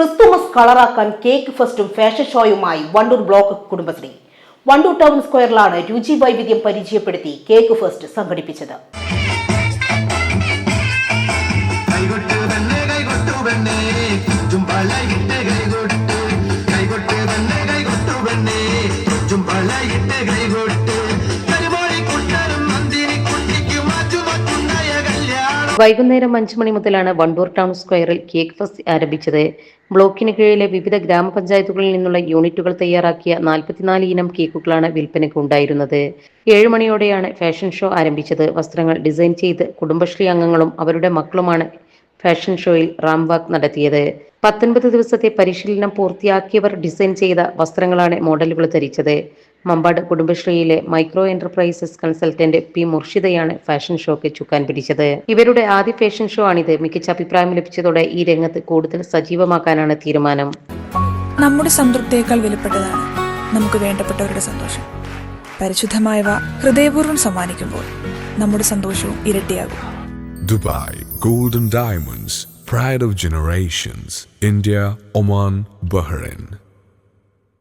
Christmas കളറാക്കാൻ cake ഫെസ്റ്റും fashion ഷോയുമായി വണ്ടൂർ ബ്ലോക്ക് കുടുംബശ്രീ. വണ്ടൂർ ടൗൺ സ്ക്വയറിലാണ് രുചി വൈവിധ്യം പരിചയപ്പെടുത്തി കേക്ക് ഫെസ്റ്റ് സംഘടിപ്പിച്ചത്. വൈകുന്നേരം 5 മണി മുതലാണ് വണ്ടൂർ ടൗൺ സ്ക്വയറിൽ കേക്ക് ഫെസ്റ്റ് ആരംഭിച്ചത്. ബ്ലോക്കിന് കീഴിലെ വിവിധ ഗ്രാമപഞ്ചായത്തുകളിൽ നിന്നുള്ള യൂണിറ്റുകൾ തയ്യാറാക്കിയ 44 ഇനം കേക്കുകളാണ് വിൽപ്പനയ്ക്ക് ഉണ്ടായിരുന്നത്. 7 മണിയോടെയാണ് ഫാഷൻ ഷോ ആരംഭിച്ചത്. വസ്ത്രങ്ങൾ ഡിസൈൻ ചെയ്ത് കുടുംബശ്രീ അംഗങ്ങളും അവരുടെ മക്കളുമാണ് ഫാഷൻ ഷോയിൽ റാംപ് വാക്ക് നടത്തിയത്. 19 ദിവസത്തെ പരിശീലനം പൂർത്തിയാക്കിയവർ ഡിസൈൻ ചെയ്ത വസ്ത്രങ്ങളാണ് മോഡലുകൾ ധരിച്ചത്. മമ്പാട് കുടുംബശ്രീയിലെ മൈക്രോ എന്റർപ്രൈസസ് കൺസൾട്ടന്റ് പി മുർഷിദയാണ് ഫാഷൻ ഷോക്ക് ചുക്കാൻ പിടിച്ചത്. ഇവരുടെ ആദ്യ ഫാഷൻ ഷോ ആണിത്. മികച്ച അഭിപ്രായം ലഭിച്ചതോടെ ഈ രംഗത്ത് കൂടുതൽ സജീവമാക്കാനാണ് തീരുമാനം. നമ്മുടെ സംതൃപ്തിയേക്കാൾ വിലപ്പെട്ടതാണ് നമുക്ക് വേണ്ടപ്പെട്ടവരുടെ സന്തോഷം. പരിശുദ്ധമായവ ഹൃദയപൂർവ്വം സമ്മാനിക്കുമ്പോൾ നമ്മുടെ സന്തോഷവും ഇരട്ടിയാകും. Dubai Golden Diamonds, pride of generations. India, Oman, Bahrain.